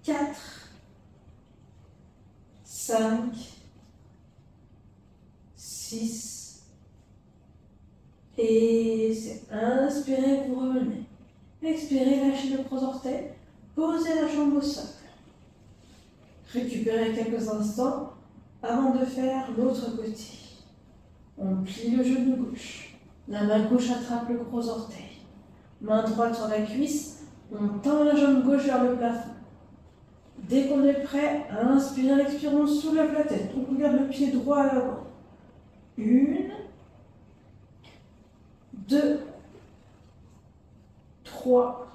4, 5, 6, et 7. Inspirez, vous revenez. Expirez, lâchez le gros orteil. Posez la jambe au sol. Récupérez quelques instants avant de faire l'autre côté. On plie le genou gauche. La main gauche attrape le gros orteil. Main droite sur la cuisse. On tend la jambe gauche vers le plafond. Dès qu'on est prêt, inspirez, expirez, on soulève la tête. On regarde le pied droit à l'avant. 1, 2, 3,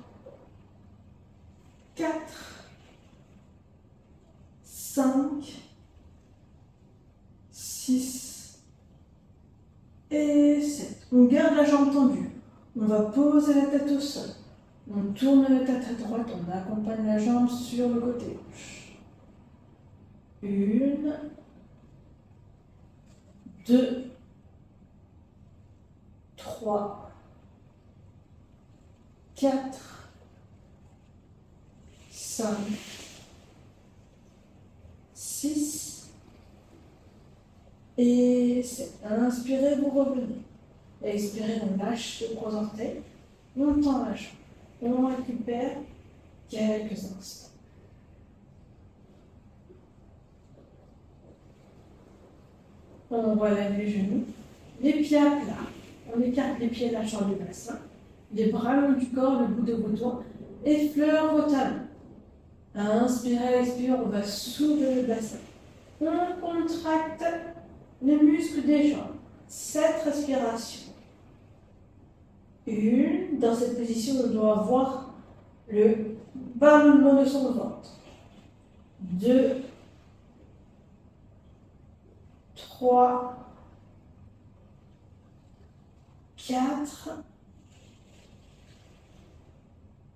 4, 5, 6 et 7. On garde la jambe tendue. On va poser la tête au sol. On tourne la tête à droite. On accompagne la jambe sur le côté gauche. 1, 2, 3, 4, 5, 6 et 7. Inspirez, vous revenez. Expirez, on lâche le gros orteil. On tend la jambe. On récupère quelques instants. On relève les genoux, les pieds à plat. On écarte les pieds lâchant le bassin. Les bras le long du corps, le bout de vos doigts. Effleure vos talons. Inspirez, expirez, on va soulever le bassin. On contracte les muscles des jambes. 7 respirations. 1, dans cette position, on doit avoir le ballonnement de son ventre. 2, 3, 4,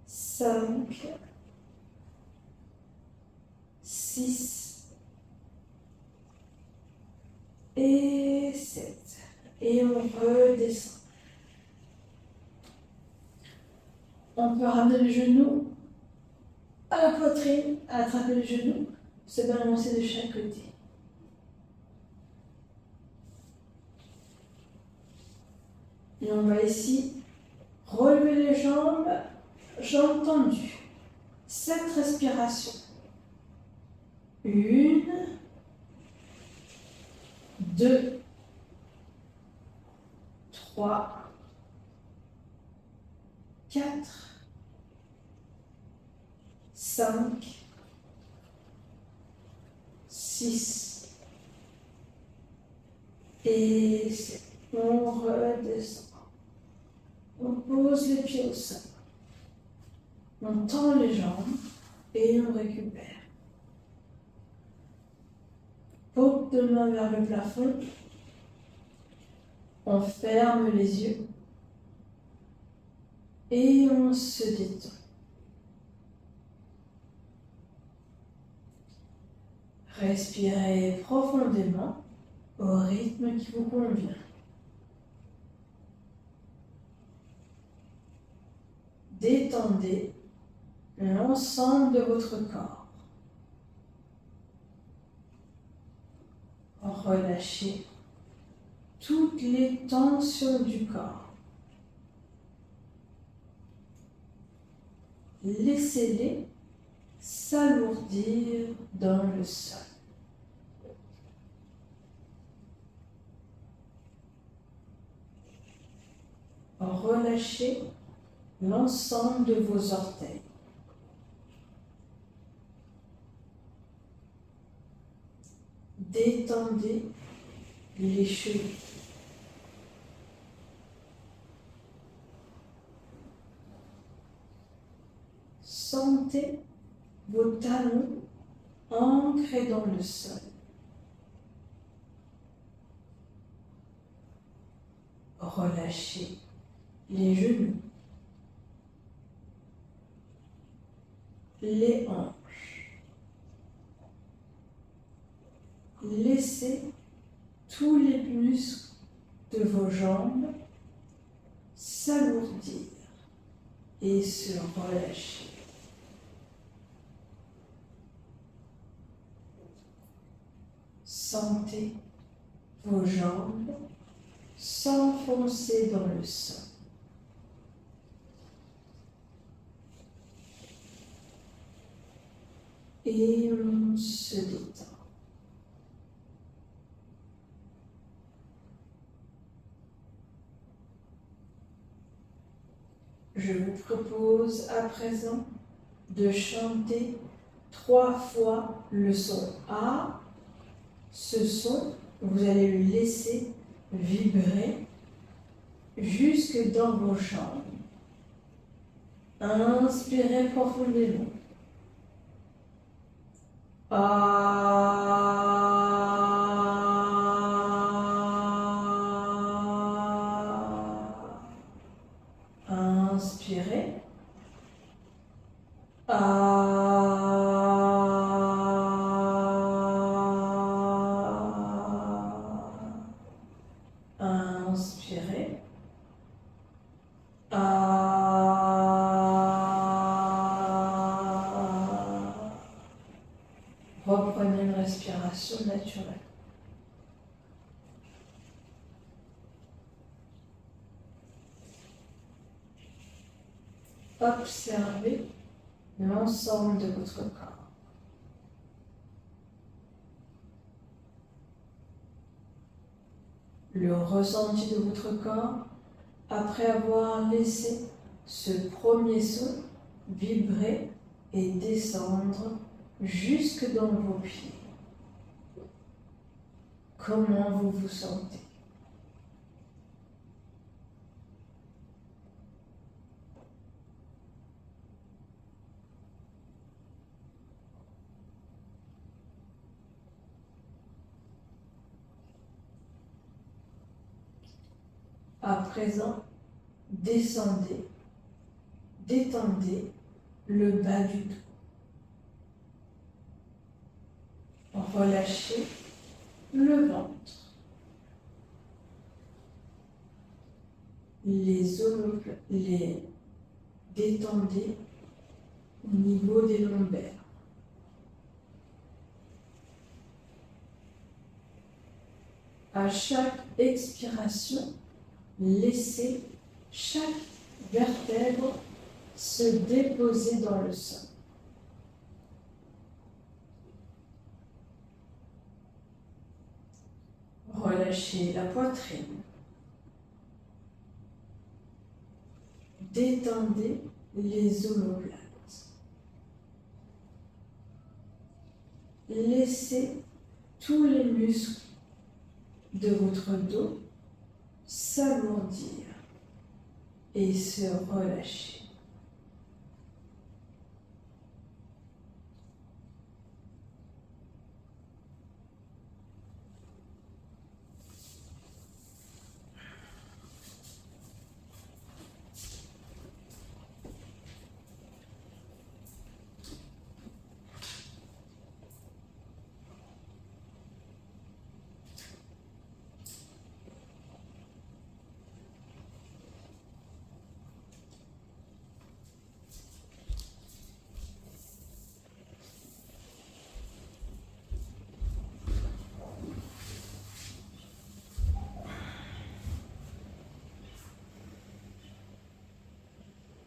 5, 6 et 7. Et on redescend. On peut ramener les genoux à la poitrine, attraper les genoux, se balancer de chaque côté. Et on va ici relever les jambes, jambes tendues. 7 respirations. 1, 2, 3, 4, 5, 6 et 7. On redescend. On pose les pieds au sol. On tend les jambes et on récupère. Paume de main vers le plafond. On ferme les yeux. Et on se détend. Respirez profondément au rythme qui vous convient. Détendez l'ensemble de votre corps. Relâchez toutes les tensions du corps. Laissez-les s'alourdir dans le sol. Relâchez l'ensemble de vos orteils. Détendez les cheveux. Sentez vos talons ancrés dans le sol. Relâchez les genoux, les hanches. Laissez tous les muscles de vos jambes s'alourdir et se relâcher. Sentez vos jambes s'enfoncer dans le sol. Et on se détend. Je vous propose à présent de chanter 3 fois le son A. Ce son, vous allez le laisser vibrer jusque dans vos jambes. Inspirez profondément. Inspirez. Inspirez. Reprenez une respiration naturelle. Observez l'ensemble de votre corps. Le ressenti de votre corps après avoir laissé ce premier son vibrer et descendre jusque dans vos pieds. Comment vous vous sentez? À présent, descendez, détendez le bas du dos. Relâchez le ventre. Les détendez au niveau des lombaires. À chaque expiration, laissez chaque vertèbre se déposer dans le sol. Relâchez la poitrine. Détendez les omoplates. Laissez tous les muscles de votre dos s'alourdir et se relâcher.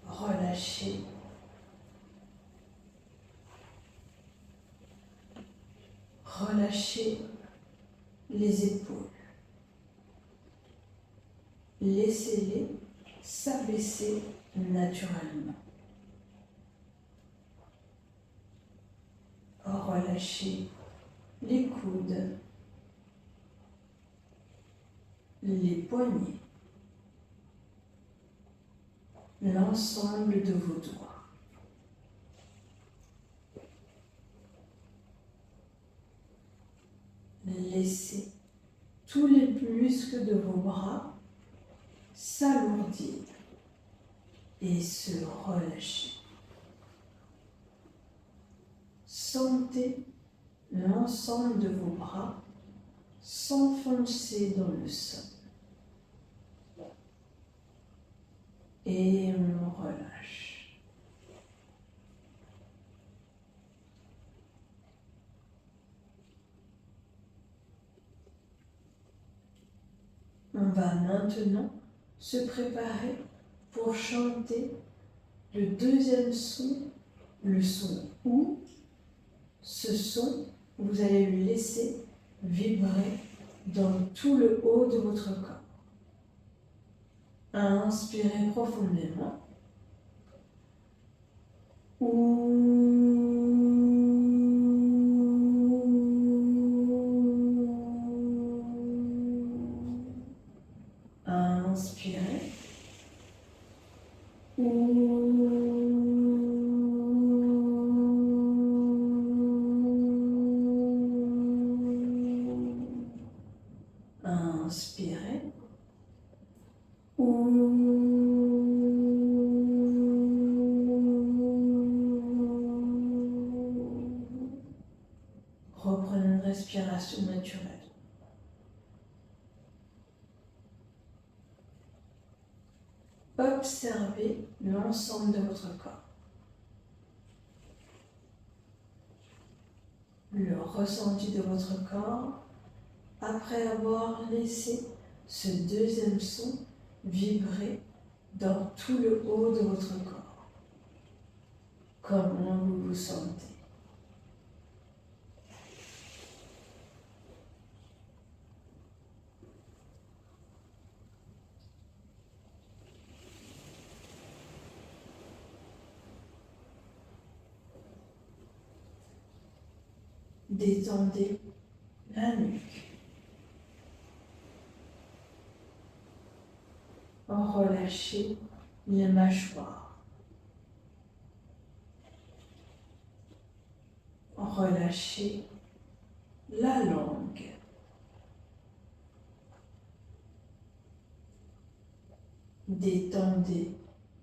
Relâchez. Relâchez les épaules. Laissez-les s'abaisser naturellement. Relâchez les coudes, les poignets, l'ensemble de vos doigts. Laissez tous les muscles de vos bras s'alourdir et se relâcher. Sentez l'ensemble de vos bras s'enfoncer dans le sol. Et on relâche. On va maintenant se préparer pour chanter le deuxième son, le son OU. Ce son, vous allez le laisser vibrer dans tout le haut de votre corps. Inspirez profondément. Inspirez. Inspirez. Reprenez une respiration naturelle. Observez l'ensemble de votre corps. Le ressenti de votre corps après avoir laissé ce deuxième son vibrer dans tout le haut de votre corps. Comment vous vous sentez? Détendez la nuque. Relâchez les mâchoires. Relâchez la langue. Détendez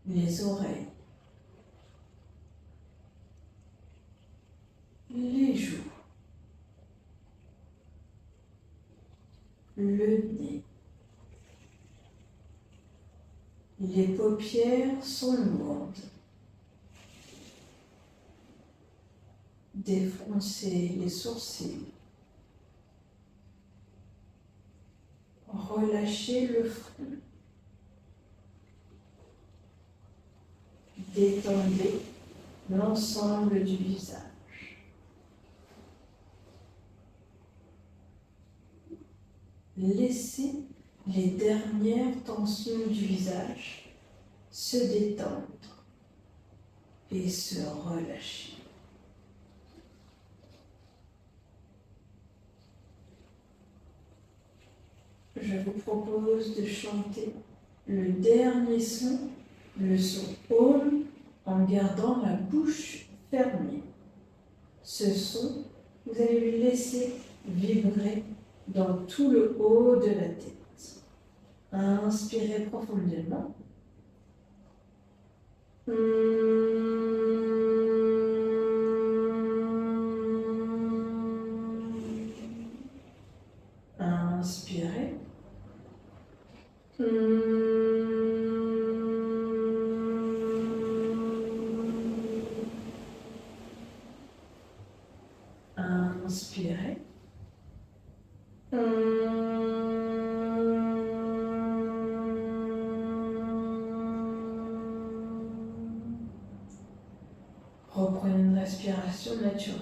les oreilles. Les joues. Le nez. Les paupières sont lourdes. Défroncez les sourcils. Relâchez le front. Détendez l'ensemble du visage. Laissez les dernières tensions du visage se détendre et se relâcher. Je vous propose de chanter le dernier son, le son OM, en gardant la bouche fermée. Ce son, vous allez le laisser vibrer dans tout le haut de la tête. Inspirez profondément. Inspirez. Inspirez. Reprenez une respiration naturelle.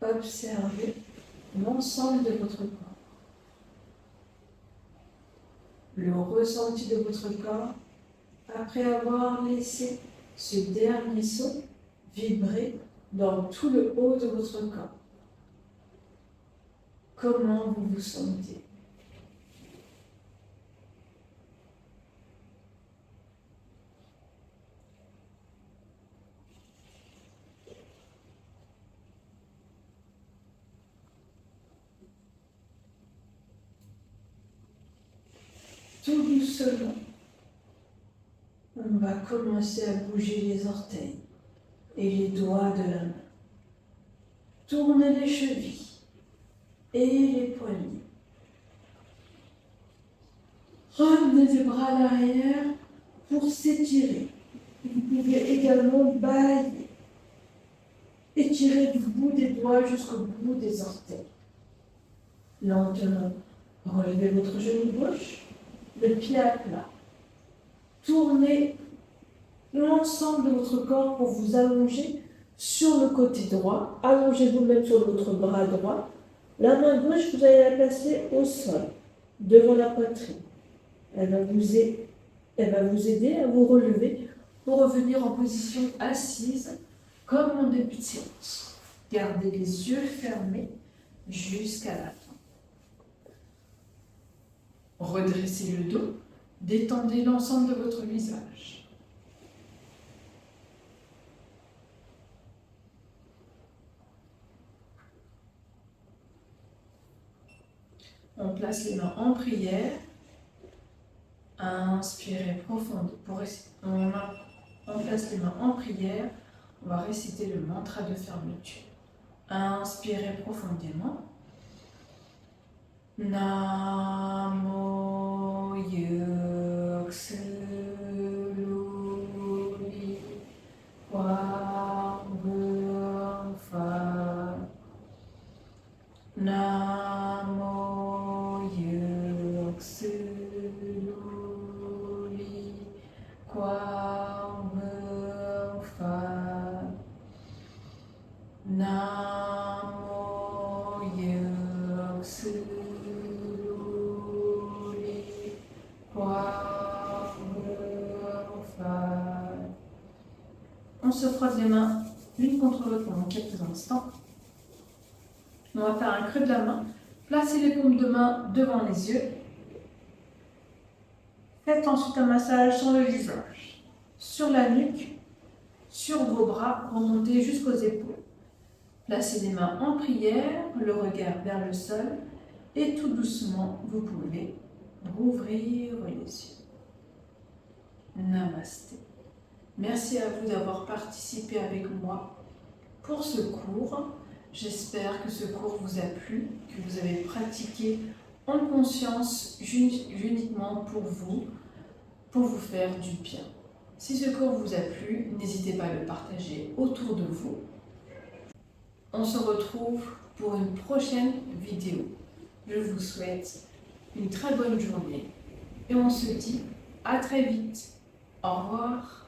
Observez l'ensemble de votre corps. Le ressenti de votre corps après avoir laissé ce dernier son vibrer dans tout le haut de votre corps. Comment vous vous sentez? Tout doucement, on va commencer à bouger les orteils et les doigts de la main. Tournez les chevilles et les poignets. Ramenez les bras à l'arrière pour s'étirer. Vous pouvez également balayer. Étirez du bout des doigts jusqu'au bout des orteils. Lentement, relevez votre genou gauche, le pied à plat. Tournez l'ensemble de votre corps pour vous allonger sur le côté droit. Allongez-vous même sur votre bras droit. La main gauche, vous allez la placer au sol, devant la poitrine. Elle va vous aider à vous relever pour revenir en position assise, comme en début de séance. Gardez les yeux fermés jusqu'à la fin. Redressez le dos, détendez l'ensemble de votre visage. On place les mains en prière. Inspirez profondément. On place les mains en prière. On va réciter le mantra de fermeture. Inspirez profondément. Namo Yuksu Luli Wang Gung Fa. Namo Yuksu Luli Wang Gung Fa. Namo Yuksu On se frotte les mains l'une contre l'autre pendant quelques instants. On va faire un creux de la main. Placez les paumes de main devant les yeux. Faites ensuite un massage sur le visage, sur la nuque, sur vos bras, remontez jusqu'aux épaules. Placez les mains en prière, le regard vers le sol et tout doucement, vous pouvez rouvrir les yeux. Namasté. Merci à vous d'avoir participé avec moi pour ce cours. J'espère que ce cours vous a plu, que vous avez pratiqué en conscience uniquement pour vous faire du bien. Si ce cours vous a plu, n'hésitez pas à le partager autour de vous. On se retrouve pour une prochaine vidéo. Je vous souhaite une très bonne journée et on se dit à très vite. Au revoir.